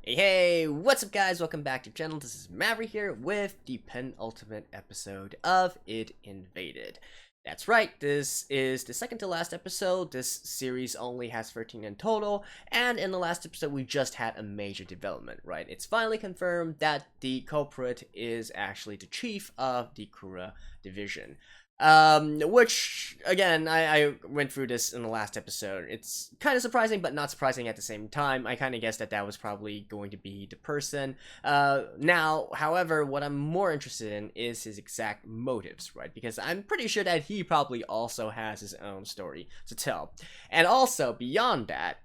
Hey, what's up guys? Welcome back to the channel. This is Mavri here with the penultimate episode of It Invaded. That's right, this is the second to last episode. This series only has 13 in total, and in the last episode we just had a major development, right? It's finally confirmed that the culprit is actually the chief of the Kura division. Which again, I went through this in the last episode. It's kind of surprising, but not surprising at the same time. I kind of guessed that that was probably going to be the person. Now, however, what I'm more interested in is his exact motives, right? Because I'm pretty sure that he probably also has his own story to tell. And also, beyond that,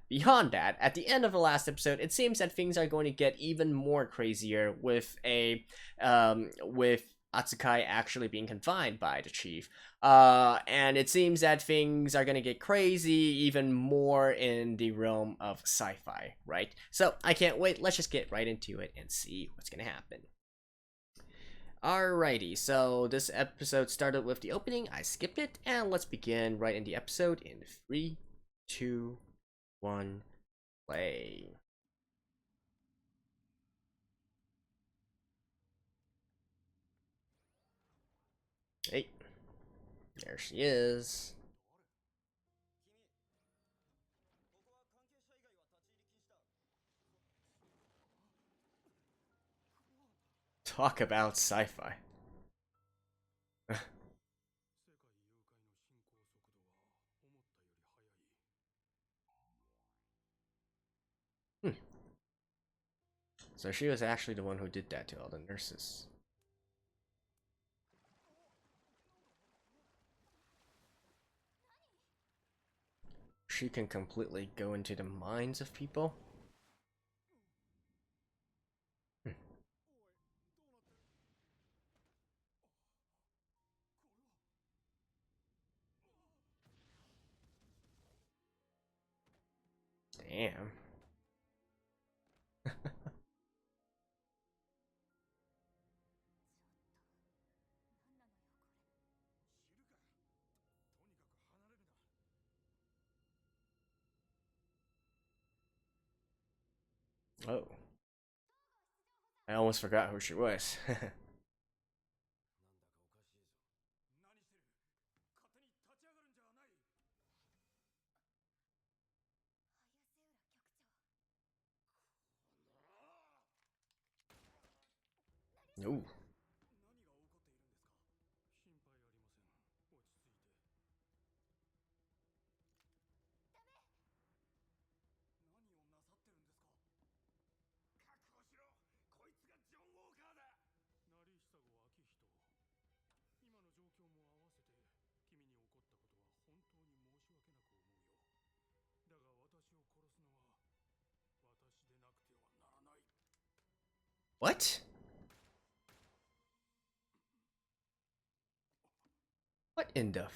at the end of the last episode, it seems that things are going to get even more crazier with Atsukai actually being confined by the chief. And it seems that things are gonna get crazy even more in the realm of sci-fi, right? So I can't wait. Let's just get right into it and see what's gonna happen. Alrighty, so this episode started with the opening. I skipped it, and let's begin right in the episode in 3, 2, 1, play. Hey, there she is. Talk about sci-fi. So she was actually the one who did that to all the nurses. She can completely go into the minds of people. Damn. Oh. I almost forgot who she was. Ooh. What? What in the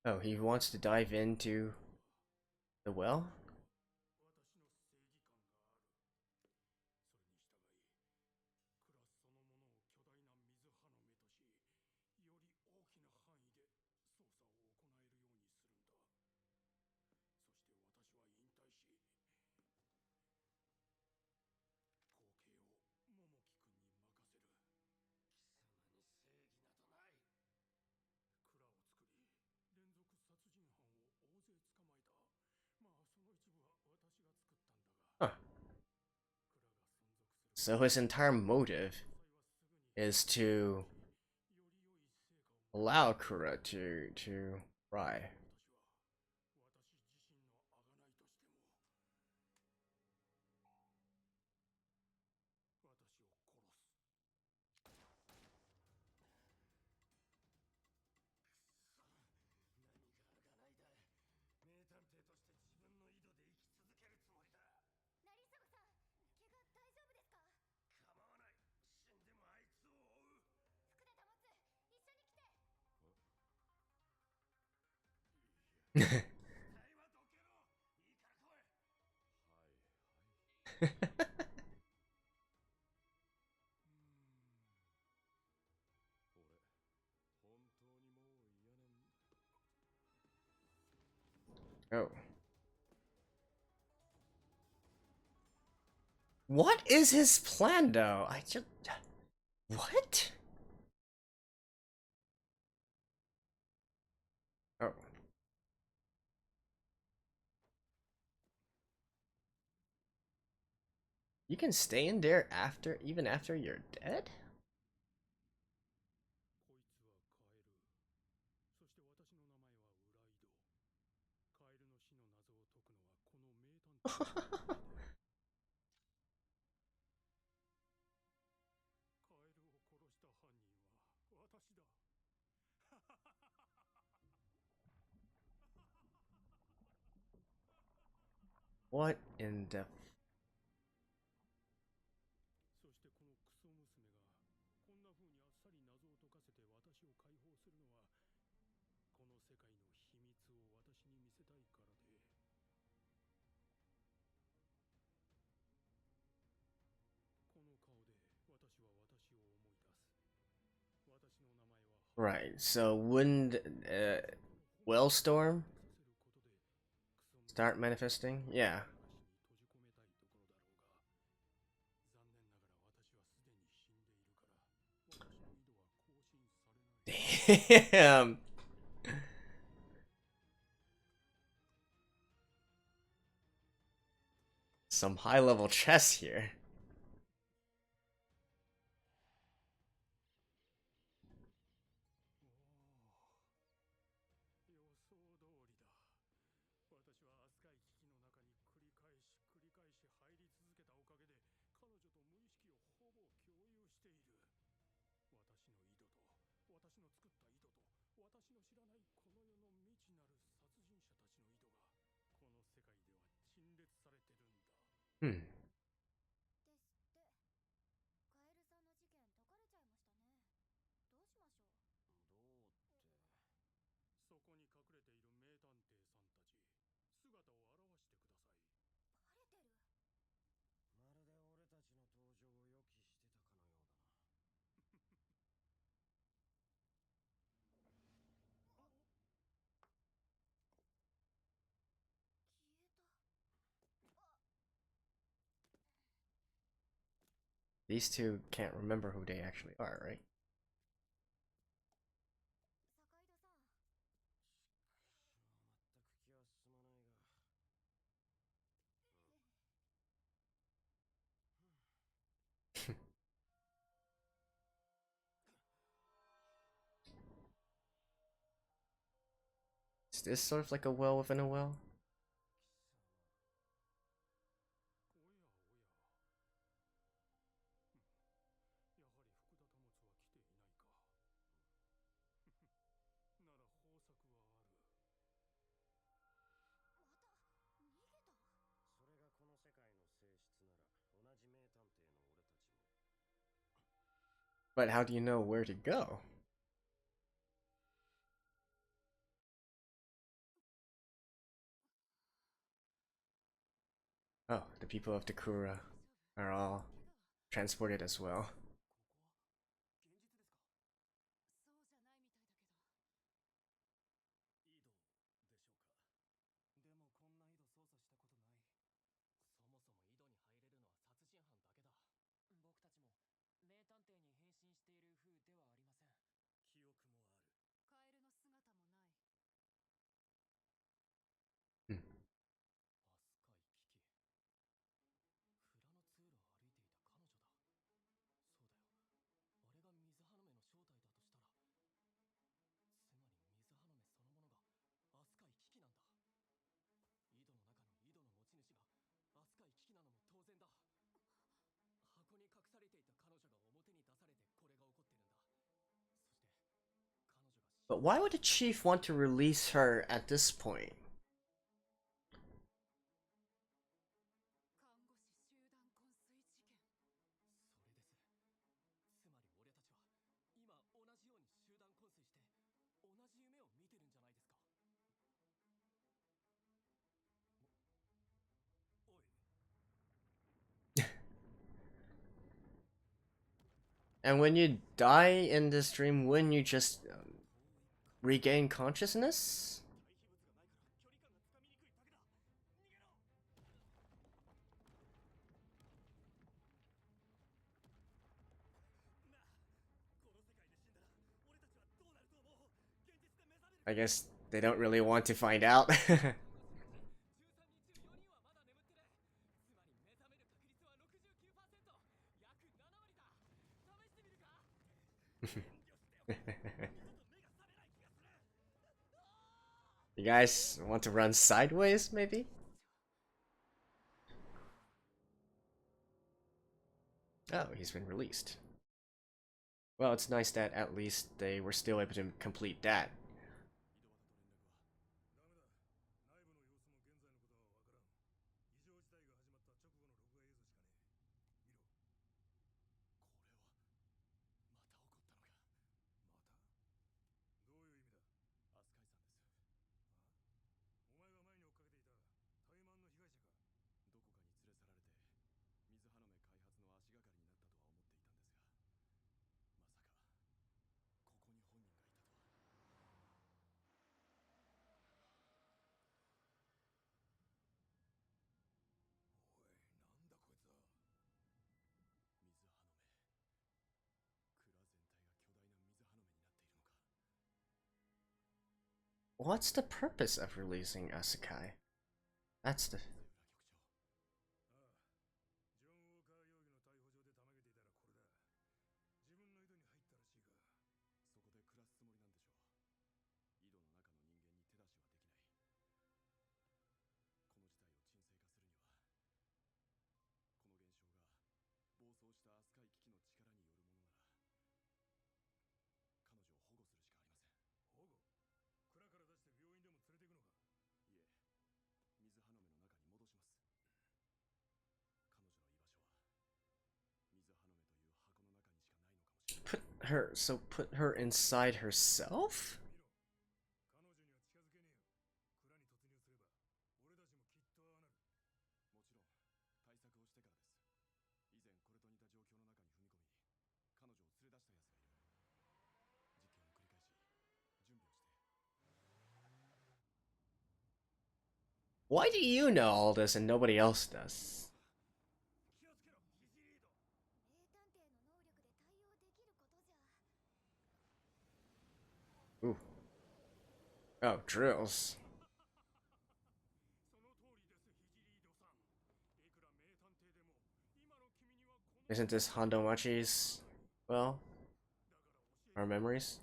Oh, he wants to dive into the well? Huh. So his entire motive is to allow Kura to fry. Oh. What is his plan, though? I just... What? Oh. You can stay in there after, even after you're dead? What in the... Right, so wouldn't Wellstorm start manifesting? Yeah. Damn. Some high level chess here. Hmm. These two can't remember who they actually are, right? Is this sort of like a well within a well? But how do you know where to go? Oh, the people of Takura are all transported as well. Hmm. But why would the chief want to release her at this point? And when you die in this dream, wouldn't you just regain consciousness? I guess they don't really want to find out. You guys want to run sideways, maybe? Oh, he's been released. Well, it's nice that at least they were still able to complete that. What's the purpose of releasing Asakai? That's the... put her inside herself? Why do you know all this and nobody else does? Ooh. Oh, drills. Isn't this Hondo Machi's, well, our memories?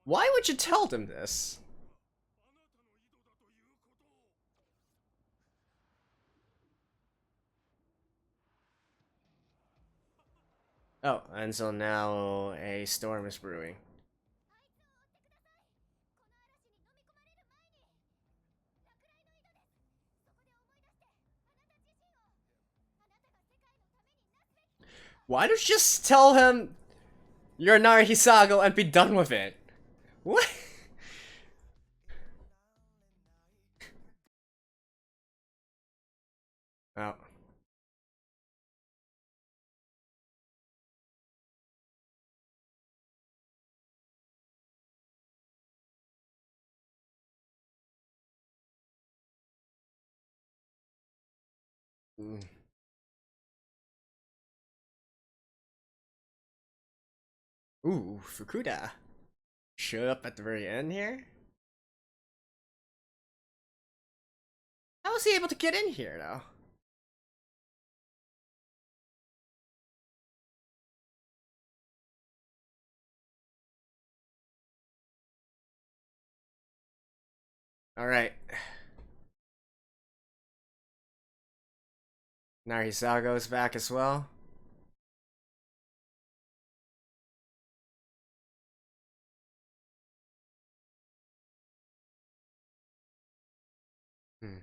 Why would you tell them this? Oh, and so now a storm is brewing. Why don't you just tell him you're Narahisago and be done with it? What? Oh. Mm. Ooh, Fukuda. Showed up at the very end here? How was he able to get in here, though? Alright. Narahisago's back as well. Hmm.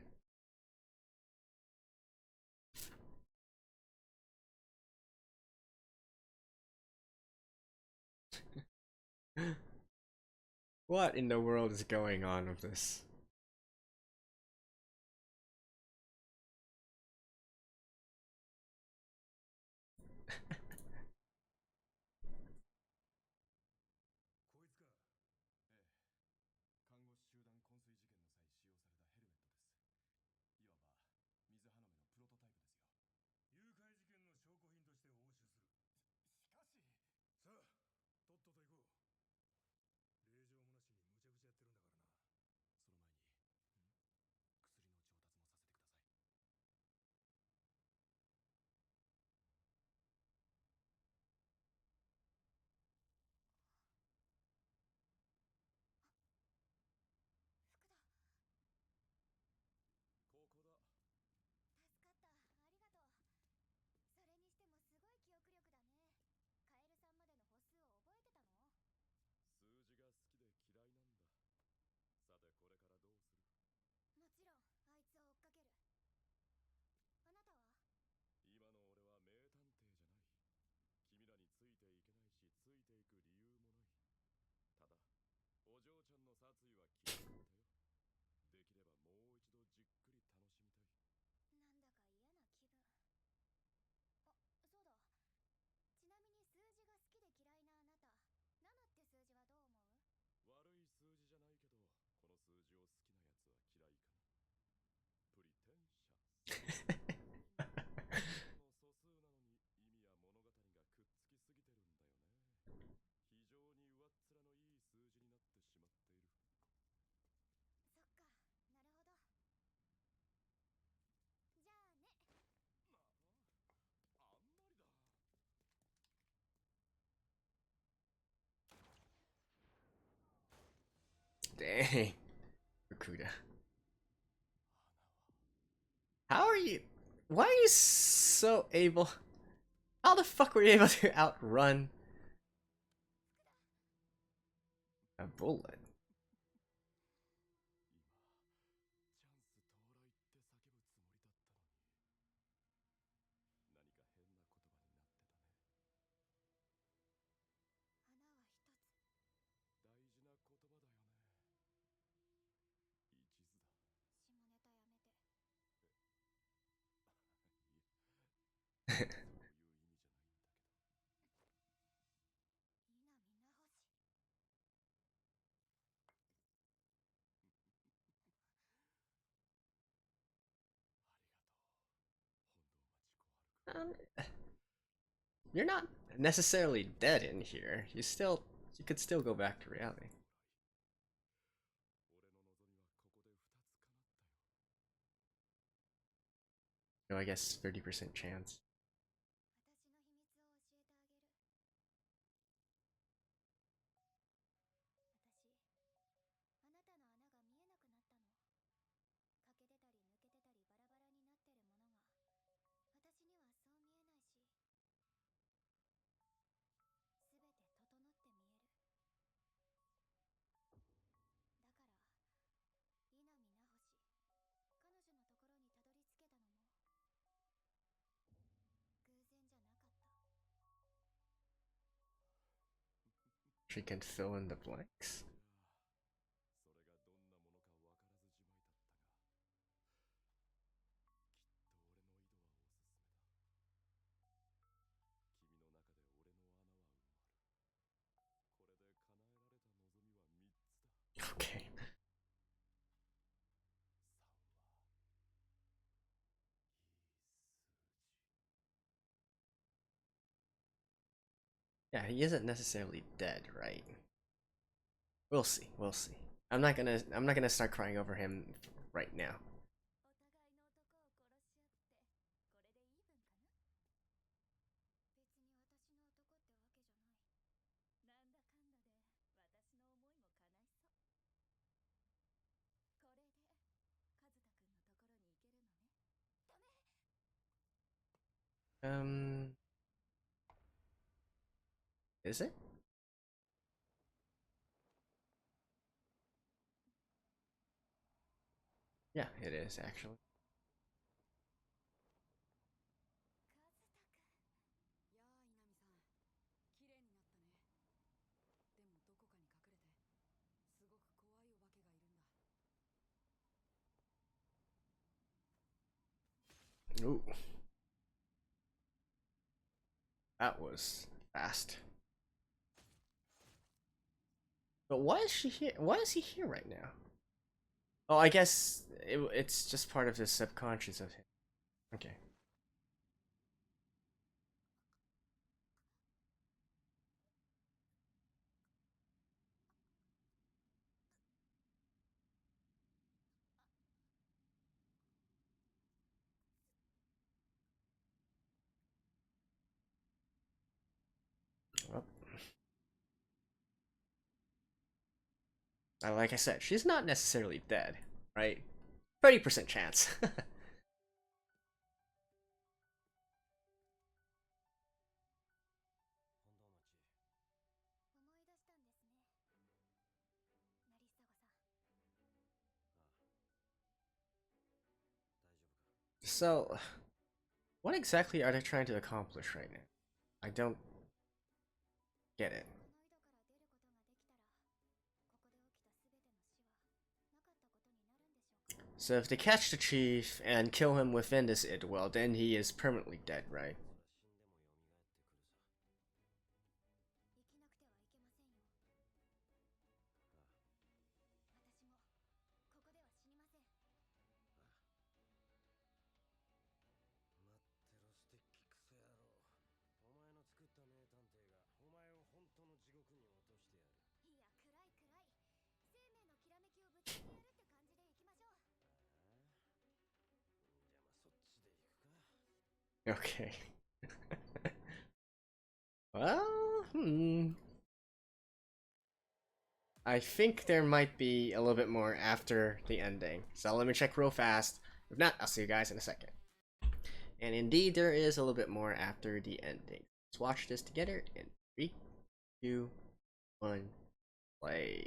What in the world is going on with this? Dang. Rakuda. How are you? Why are you so able? How the fuck were you able to outrun a bullet? You're not necessarily dead in here. You could still go back to reality. No, I guess 30% chance. She can fill in the blanks. Okay. Yeah, he isn't necessarily dead, right? We'll see. We'll see. I'm not gonna start crying over him right now. Is it? Yeah, it is actually. Ooh. That was fast. But why is she here? Why is he here right now? Oh, I guess it's just part of the subconscious of him. Okay. Well, like I said, she's not necessarily dead, right? 30% chance. So, what exactly are they trying to accomplish right now? I don't get it. So if they catch the chief and kill him within this id world, then he is permanently dead, right? Okay. Well, I think there might be a little bit more after the ending. So let me check real fast. If not, I'll see you guys in a second. And indeed, there is a little bit more after the ending. Let's watch this together in 3, 2, 1, play.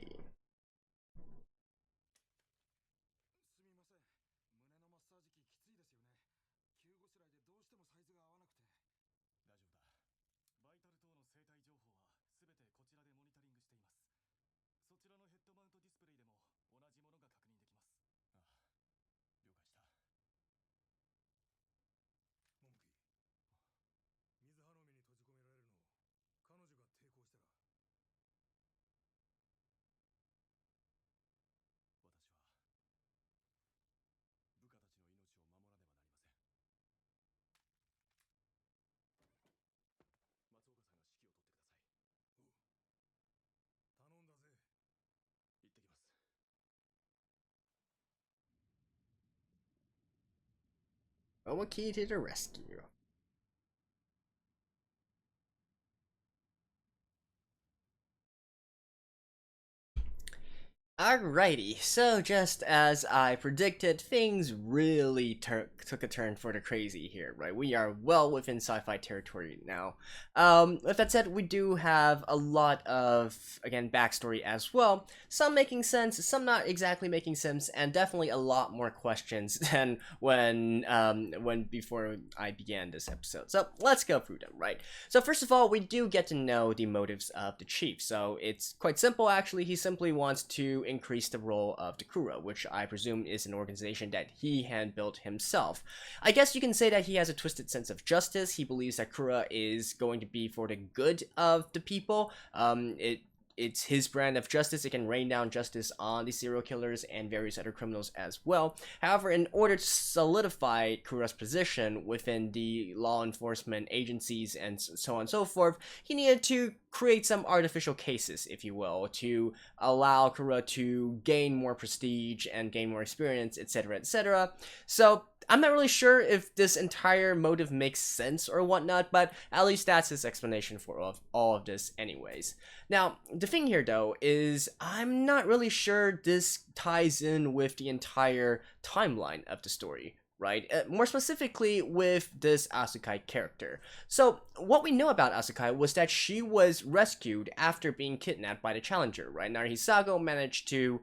Wacky to the rescue. Alrighty, so just as I predicted, things really took a turn for the crazy here, right? We are well within sci-fi territory now. With that said, we do have a lot of, again, backstory as well. Some making sense, some not exactly making sense, and definitely a lot more questions than when before I began this episode. So let's go through them, right? So first of all, we do get to know the motives of the chief. So it's quite simple, actually. He simply wants to increase the role of the Kura, which I presume is an organization that he had built himself. I guess you can say that he has a twisted sense of justice. He believes that Kura is going to be for the good of the people. It's his brand of justice. It can rain down justice on the serial killers and various other criminals as well. However, in order to solidify Kura's position within the law enforcement agencies and so on and so forth, he needed to create some artificial cases, if you will, to allow Kura to gain more prestige and gain more experience, etc., etc. So I'm not really sure if this entire motive makes sense or whatnot, but at least that's his explanation for all of this anyways. Now, the thing here though is I'm not really sure this ties in with the entire timeline of the story, right? More specifically with this Asukai character. So what we know about Asukai was that she was rescued after being kidnapped by the Challenger, right? Narihisago managed to,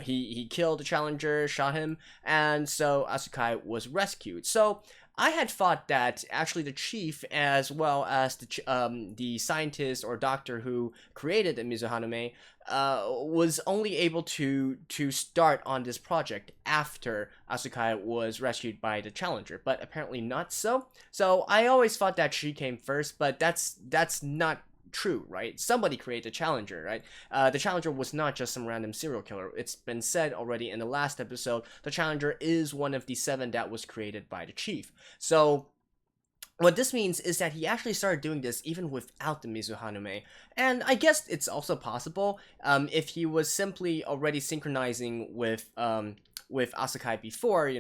he killed the Challenger, shot him, and so Asukai was rescued. So I had thought that actually the chief, as well as the scientist or doctor who created the Mizuhanome, was only able to start on this project after Asukai was rescued by the Challenger, but apparently not so. So I always thought that she came first, but that's not true, right? Somebody created the Challenger, right? The Challenger was not just some random serial killer. It's been said already in the last episode, the Challenger is one of the 7 that was created by the chief. So what this means is that he actually started doing this even without the Mizuhanome, and I guess it's also possible if he was simply already synchronizing with Asukai before,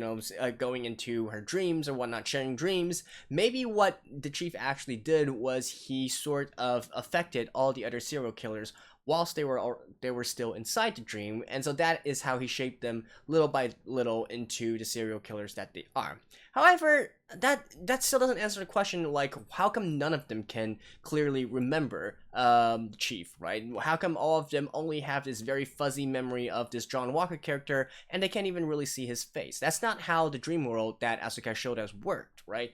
going into her dreams or whatnot, sharing dreams. Maybe what the chief actually did was he sort of affected all the other serial killers whilst they were still inside the dream, and so that is how he shaped them little by little into the serial killers that they are. However, that still doesn't answer the question, like, how come none of them can clearly remember the chief, right? How come all of them only have this very fuzzy memory of this John Walker character, and they can't even really see his face? That's not how the dream world that Asuka showed us worked, right?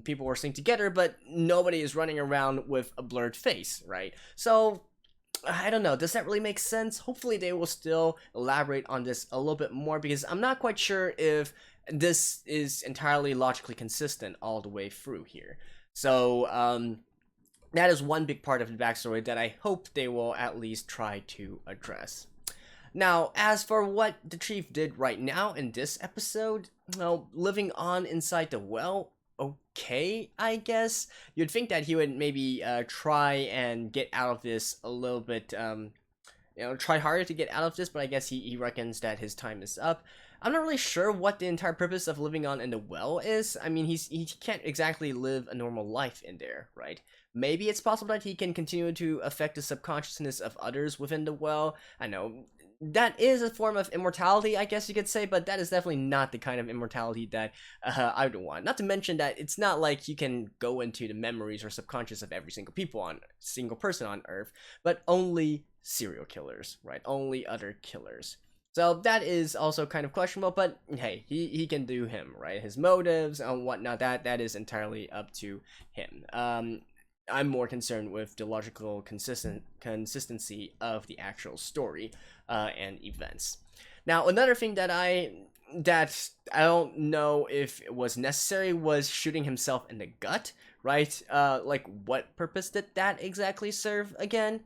People were synced together, but nobody is running around with a blurred face, right? So I don't know, does that really make sense? Hopefully they will still elaborate on this a little bit more, because I'm not quite sure if this is entirely logically consistent all the way through here. So, that is one big part of the backstory that I hope they will at least try to address. Now, as for what the chief did right now in this episode, well, living on inside the well, okay, I guess. You'd think that he would maybe try and get out of this a little bit, try harder to get out of this, but I guess he reckons that his time is up. I'm not really sure what the entire purpose of living on in the well is. I mean, he can't exactly live a normal life in there, right? Maybe it's possible that he can continue to affect the subconsciousness of others within the well. I know that is a form of immortality, I guess you could say, but that is definitely not the kind of immortality that I would want. Not to mention that it's not like you can go into the memories or subconscious of every single person on Earth, but only serial killers, right? Only other killers. So that is also kind of questionable, but hey, he can do him, right? His motives and whatnot, that is entirely up to him. I'm more concerned with the logical consistency of the actual story and events. Now, another thing that I don't know if it was necessary was shooting himself in the gut, right? Like, what purpose did that exactly serve again?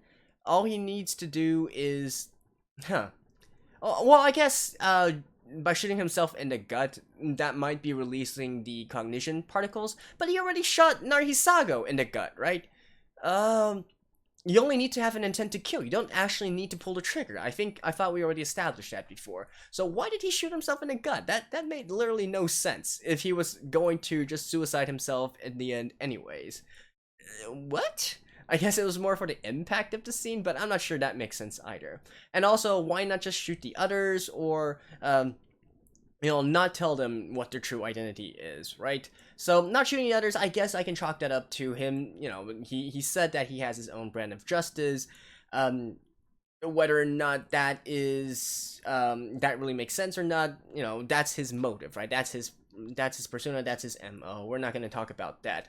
All he needs to do is, well, I guess by shooting himself in the gut, that might be releasing the cognition particles, but he already shot Narhisago in the gut, right? You only need to have an intent to kill. You don't actually need to pull the trigger. I thought we already established that before. So why did he shoot himself in the gut? That made literally no sense if he was going to just suicide himself in the end anyways. What? I guess it was more for the impact of the scene, but I'm not sure that makes sense either. And also, why not just shoot the others, or, not tell them what their true identity is, right? So, not shooting the others, I guess I can chalk that up to him. He said that he has his own brand of justice. Whether or not that is, that really makes sense or not, that's his motive, right? That's his persona, that's his MO. We're not going to talk about that.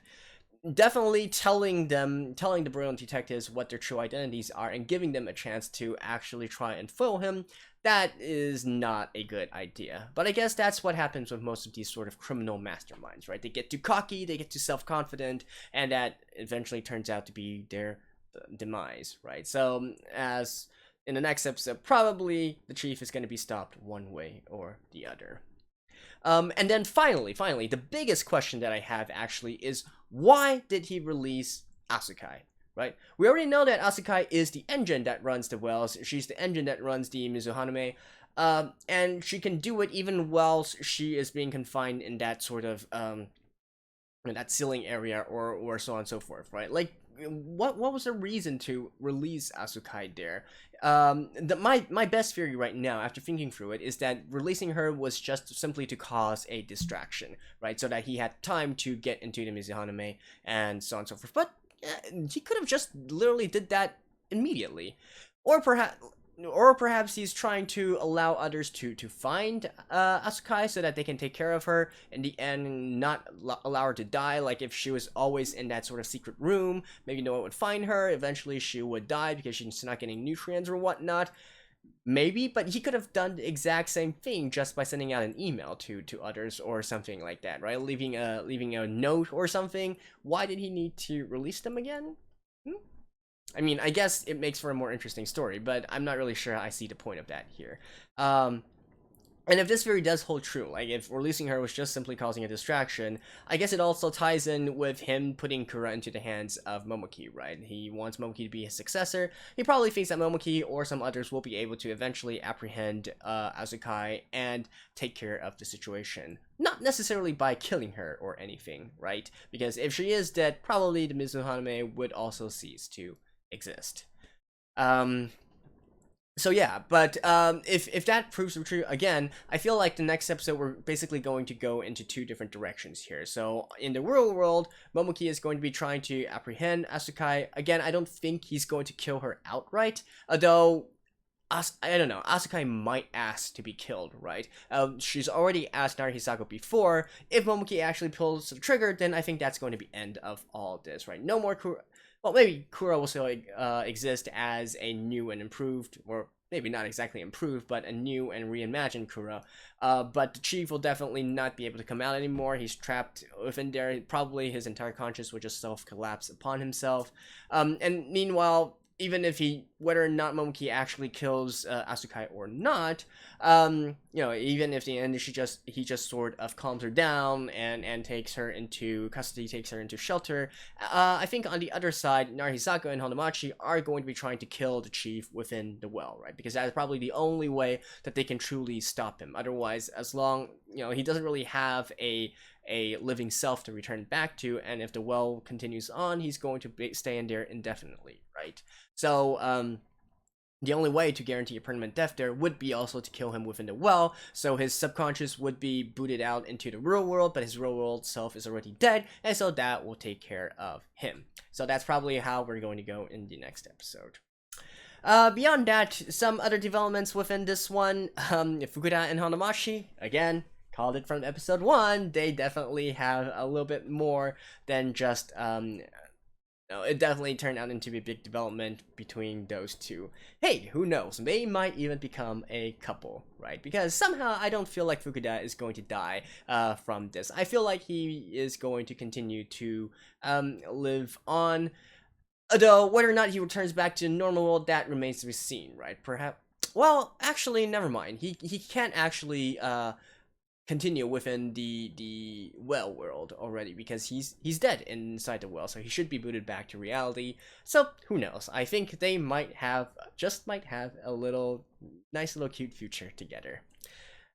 Definitely telling the brilliant detectives what their true identities are and giving them a chance to actually try and foil him, that is not a good idea. But I guess that's what happens with most of these sort of criminal masterminds, right? They get too cocky, they get too self-confident, and that eventually turns out to be their demise, right? So, as in the next episode, probably the chief is going to be stopped one way or the other. And then finally, the biggest question that I have actually is, why did he release Asukai, right? We already know that Asukai is the engine that runs the wells. She's the engine that runs the Mizuhaname. And she can do it even while she is being confined in that sort of, in that ceiling area or so on and so forth, right? Like, what was the reason to release Asukai there? My best theory right now, after thinking through it, is that releasing her was just simply to cause a distraction, right? So that he had time to get into the Mizuhaname and so on and so forth. But he could have just literally did that immediately, or perhaps he's trying to allow others to find Asukai so that they can take care of her in the end and not allow her to die. Like, if she was always in that sort of secret room, maybe no one would find her. Eventually she would die because she's not getting nutrients or whatnot. Maybe, but he could have done the exact same thing just by sending out an email to others or something like that, right? Leaving a note or something. Why did he need to release them again? I mean, I guess it makes for a more interesting story, but I'm not really sure I see the point of that here. And if this theory does hold true, like if releasing her was just simply causing a distraction, I guess it also ties in with him putting Kura into the hands of Momoki, right? He wants Momoki to be his successor. He probably thinks that Momoki or some others will be able to eventually apprehend Asukai and take care of the situation. Not necessarily by killing her or anything, right? Because if she is dead, probably the Mizuhaname would also cease to exist. So yeah, but if that proves to be true, again, I feel like the next episode we're basically going to go into two different directions here. So in the real world, Momoki is going to be trying to apprehend Asukai. Again, I don't think he's going to kill her outright, although I don't know, Asukai might ask to be killed, right? She's already asked Narihisago before. If Momoki actually pulls the trigger, then I think that's going to be end of all this, right? No more well, maybe Kuro will still exist as a new and improved, or maybe not exactly improved, but a new and reimagined Kuro. But the chief will definitely not be able to come out anymore. He's trapped within there. Probably his entire conscience will just self-collapse upon himself. And meanwhile, even if whether or not Momoki actually kills Asukai or not, even if the end he just sort of calms her down and takes her into custody, takes her into shelter. I think on the other side, Narihisako and Hanamachi are going to be trying to kill the chief within the well, right? Because that is probably the only way that they can truly stop him. Otherwise, as long he doesn't really have a living self to return back to, and if the well continues on, he's going to stay in there indefinitely, right? So the only way to guarantee a permanent death there would be also to kill him within the well, so his subconscious would be booted out into the real world, but his real world self is already dead, and so that will take care of him. So that's probably how we're going to go in the next episode. Beyond that, some other developments within this one. Fukuda and Hanamachi, again, called it from episode 1, they definitely have a little bit more than just it definitely turned out into a big development between those two. Hey, who knows? They might even become a couple, right? Because somehow I don't feel like Fukuda is going to die from this. I feel like he is going to continue to live on. Although whether or not he returns back to the normal world, that remains to be seen, right? Perhaps. Well, actually, never mind. He can't actually continue within the well world already, because he's dead inside the well, so he should be booted back to reality. So who knows? I think they might have a nice little cute future together.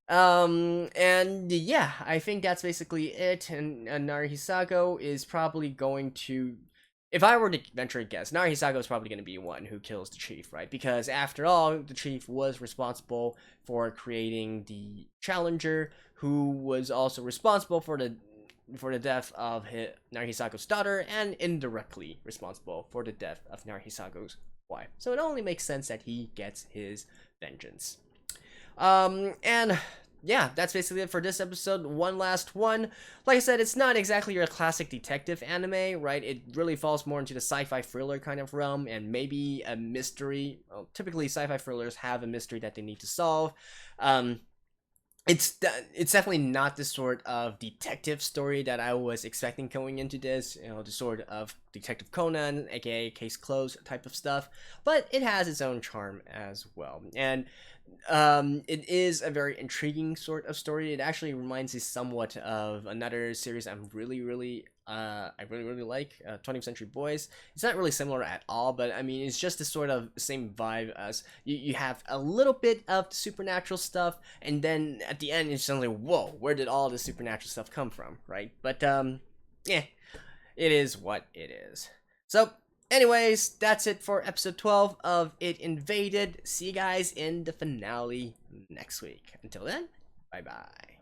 And yeah, I think that's basically it. And Narihisako is probably going to, if I were to venture a guess, Narihisako is probably going to be one who kills the chief, right? Because after all, the chief was responsible for creating the Challenger, who was also responsible for the death of Narihisako's daughter, and indirectly responsible for the death of Narihisako's wife. So it only makes sense that he gets his vengeance. And yeah, that's basically it for this episode. One last one. Like I said, it's not exactly your classic detective anime, right? It really falls more into the sci-fi thriller kind of realm, and maybe a mystery. Well, typically sci-fi thrillers have a mystery that they need to solve. It's definitely not the sort of detective story that I was expecting going into this, the sort of Detective Conan, aka Case Closed type of stuff, but it has its own charm as well. And it is a very intriguing sort of story. It actually reminds me somewhat of another series I really like, 20th Century Boys. It's not really similar at all, but I mean, it's just the sort of same vibe as you have a little bit of supernatural stuff, and then at the end it's suddenly, whoa, where did all this supernatural stuff come from, right? But yeah, it is what it is. So anyways, that's it for episode 12 of It Invaded. See you guys in the finale next week. Until then, bye bye.